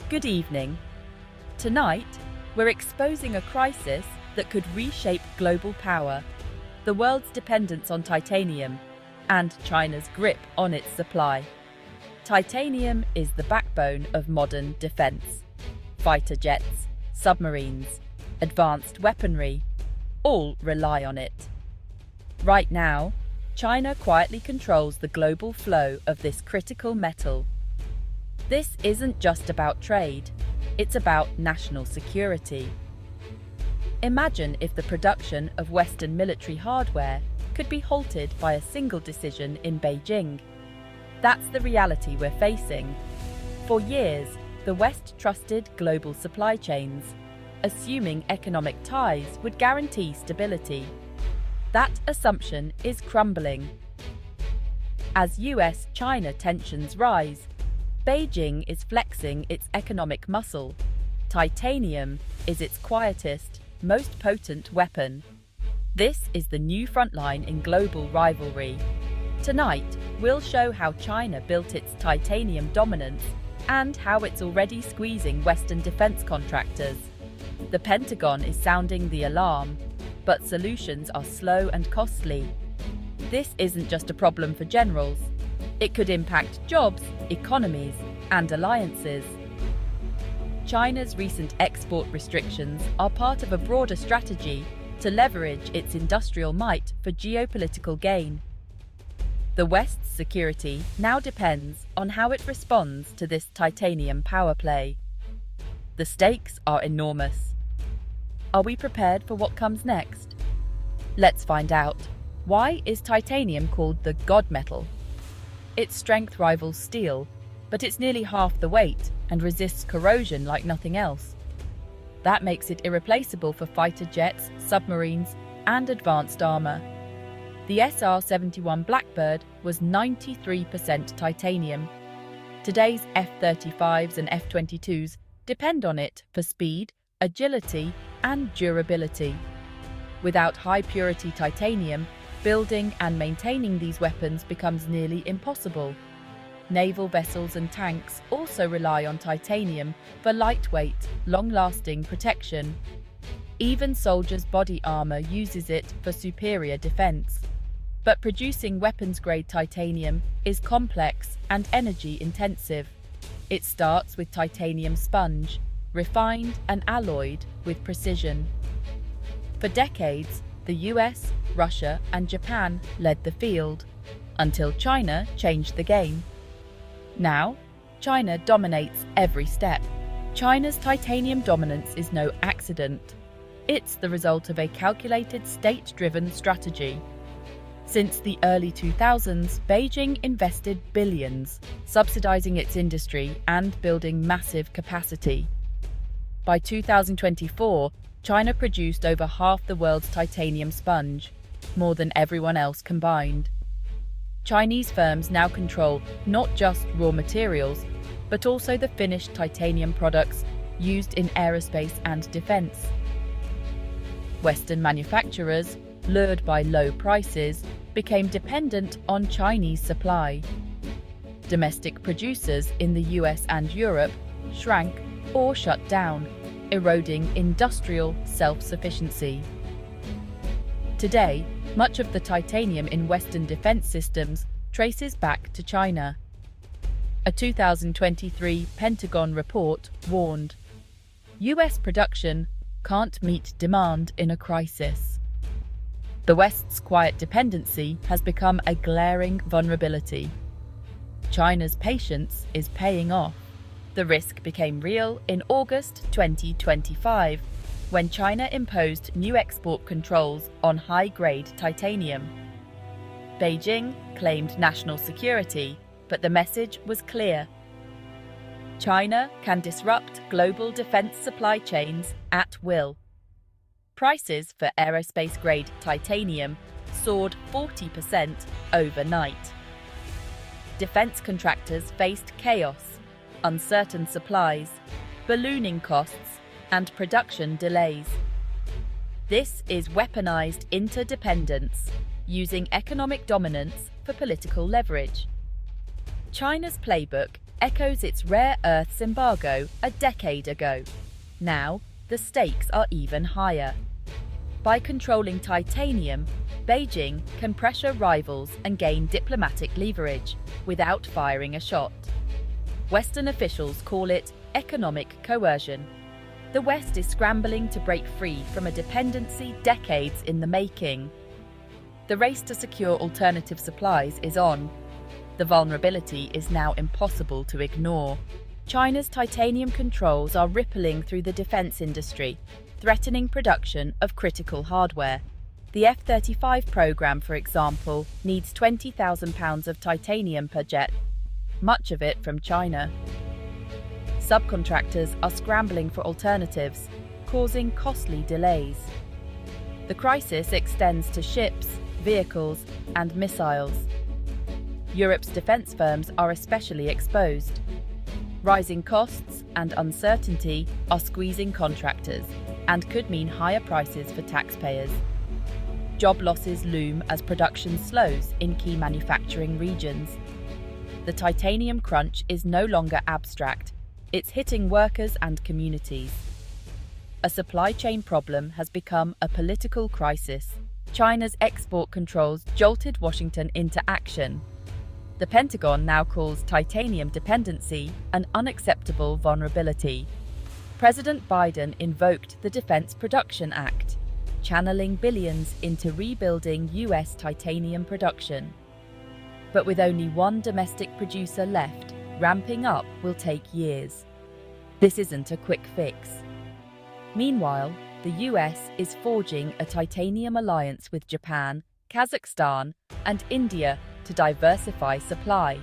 Good evening. Tonight, we're exposing a crisis that could reshape global power, the world's dependence on titanium, and China's grip on its supply. Titanium is the backbone of modern defense. Fighter jets, submarines, advanced weaponry, all rely on it. Right now, China quietly controls the global flow of this critical metal. This isn't just about trade, it's about national security. Imagine if the production of Western military hardware could be halted by a single decision in Beijing. That's the reality we're facing. For years, the West trusted global supply chains, assuming economic ties would guarantee stability. That assumption is crumbling. As US-China tensions rise, Beijing is flexing its economic muscle. Titanium is its quietest, most potent weapon. This is the new frontline in global rivalry. Tonight, we'll show how China built its titanium dominance and how it's already squeezing Western defense contractors. The Pentagon is sounding the alarm, but solutions are slow and costly. This isn't just a problem for generals. It could impact jobs, economies, and alliances. China's recent export restrictions are part of a broader strategy to leverage its industrial might for geopolitical gain. The West's security now depends on how it responds to this titanium power play. The stakes are enormous. Are we prepared for what comes next? Let's find out. Why is titanium called the god metal? Its strength rivals steel, but it's nearly half the weight and resists corrosion like nothing else. That makes it irreplaceable for fighter jets, submarines, and advanced armor. The SR-71 Blackbird was 93% titanium. Today's F-35s and F-22s depend on it for speed, agility, and durability. Without high-purity titanium, building and maintaining these weapons becomes nearly impossible. Naval vessels and tanks also rely on titanium for lightweight, long-lasting protection. Even soldiers' body armor uses it for superior defense. But producing weapons-grade titanium is complex and energy-intensive. It starts with titanium sponge, refined and alloyed with precision. For decades, the US, Russia, and Japan led the field, until China changed the game. Now, China dominates every step. China's titanium dominance is no accident. It's the result of a calculated, state-driven strategy. Since the early 2000s, Beijing invested billions, subsidizing its industry and building massive capacity. By 2024, China produced over half the world's titanium sponge, more than everyone else combined. Chinese firms now control not just raw materials, but also the finished titanium products used in aerospace and defense. Western manufacturers, lured by low prices, became dependent on Chinese supply. Domestic producers in the US and Europe shrank or shut down, eroding industrial self-sufficiency. Today, much of the titanium in Western defense systems traces back to China. A 2023 Pentagon report warned, US production can't meet demand in a crisis. The West's quiet dependency has become a glaring vulnerability. China's patience is paying off. The risk became real in August 2025, when China imposed new export controls on high-grade titanium. Beijing claimed national security, but the message was clear. China can disrupt global defense supply chains at will. Prices for aerospace-grade titanium soared 40% overnight. Defense contractors faced chaos, uncertain supplies, ballooning costs, and production delays. This is weaponized interdependence, using economic dominance for political leverage. China's playbook echoes its rare earths embargo a decade ago. Now, the stakes are even higher. By controlling titanium, Beijing can pressure rivals and gain diplomatic leverage without firing a shot. Western officials call it economic coercion. The West is scrambling to break free from a dependency decades in the making. The race to secure alternative supplies is on. The vulnerability is now impossible to ignore. China's titanium controls are rippling through the defense industry, threatening production of critical hardware. The F-35 program, for example, needs 20,000 pounds of titanium per jet, much of it from China. Subcontractors are scrambling for alternatives, causing costly delays. The crisis extends to ships, vehicles, and missiles. Europe's defense firms are especially exposed. Rising costs and uncertainty are squeezing contractors and could mean higher prices for taxpayers. Job losses loom as production slows in key manufacturing regions. The titanium crunch is no longer abstract, it's hitting workers and communities. A supply chain problem has become a political crisis. China's export controls jolted Washington into action. The Pentagon now calls titanium dependency an unacceptable vulnerability. President Biden invoked the Defense Production Act, channeling billions into rebuilding US titanium production. But with only one domestic producer left, ramping up will take years. This isn't a quick fix. Meanwhile, the US is forging a titanium alliance with Japan, Kazakhstan, and India to diversify supply.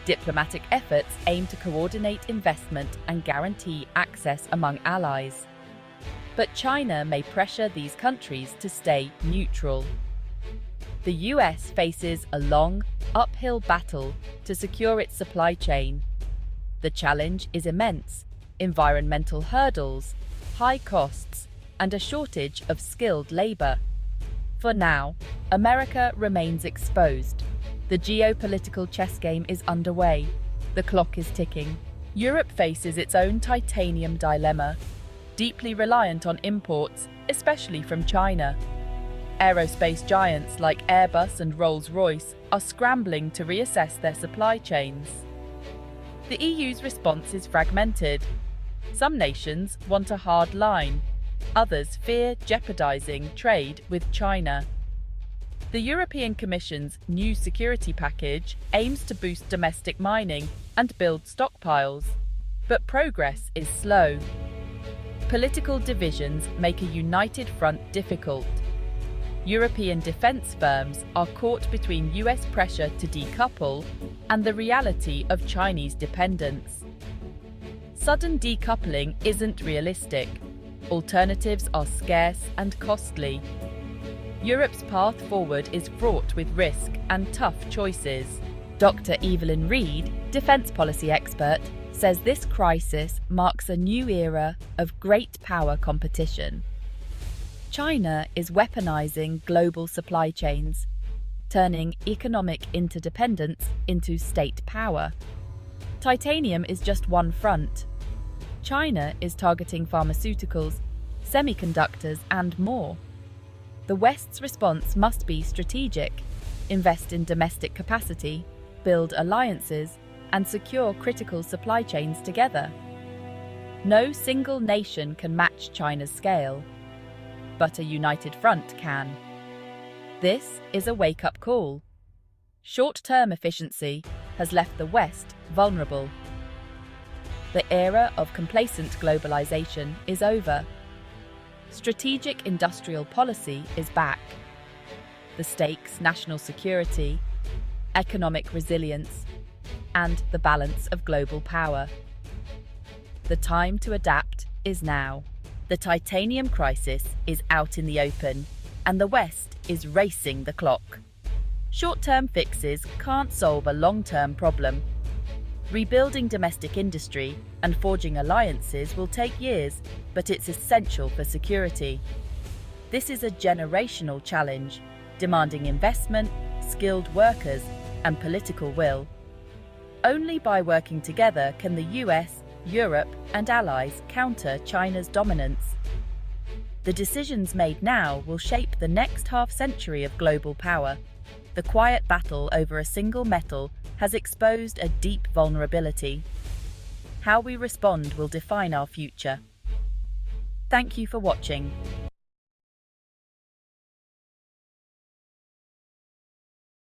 Diplomatic efforts aim to coordinate investment and guarantee access among allies. But China may pressure these countries to stay neutral. The US faces a long, uphill battle to secure its supply chain. The challenge is immense: environmental hurdles, high costs, and a shortage of skilled labor. For now, America remains exposed. The geopolitical chess game is underway. The clock is ticking. Europe faces its own titanium dilemma, deeply reliant on imports, especially from China. Aerospace giants like Airbus and Rolls-Royce are scrambling to reassess their supply chains. The EU's response is fragmented. Some nations want a hard line. Others fear jeopardizing trade with China. The European Commission's new security package aims to boost domestic mining and build stockpiles, but progress is slow. Political divisions make a united front difficult. European defense firms are caught between US pressure to decouple and the reality of Chinese dependence. Sudden decoupling isn't realistic. Alternatives are scarce and costly. Europe's path forward is fraught with risk and tough choices. Dr. Evelyn Reed, defense policy expert, says this crisis marks a new era of great power competition. China is weaponizing global supply chains, turning economic interdependence into state power. Titanium is just one front. China is targeting pharmaceuticals, semiconductors, and more. The West's response must be strategic: invest in domestic capacity, build alliances, and secure critical supply chains together. No single nation can match China's scale, but a united front can. This is a wake-up call. Short-term efficiency has left the West vulnerable. The era of complacent globalization is over. Strategic industrial policy is back. The stakes: national security, economic resilience, and the balance of global power. The time to adapt is now. The titanium crisis is out in the open, and the West is racing the clock. Short-term fixes can't solve a long-term problem. Rebuilding domestic industry and forging alliances will take years, but it's essential for security. This is a generational challenge, demanding investment, skilled workers, and political will. Only by working together can the US, Europe, and allies counter China's dominance. The decisions made now will shape the next half-century of global power. The quiet battle over a single metal has exposed a deep vulnerability. How we respond will define our future. Thank you for watching.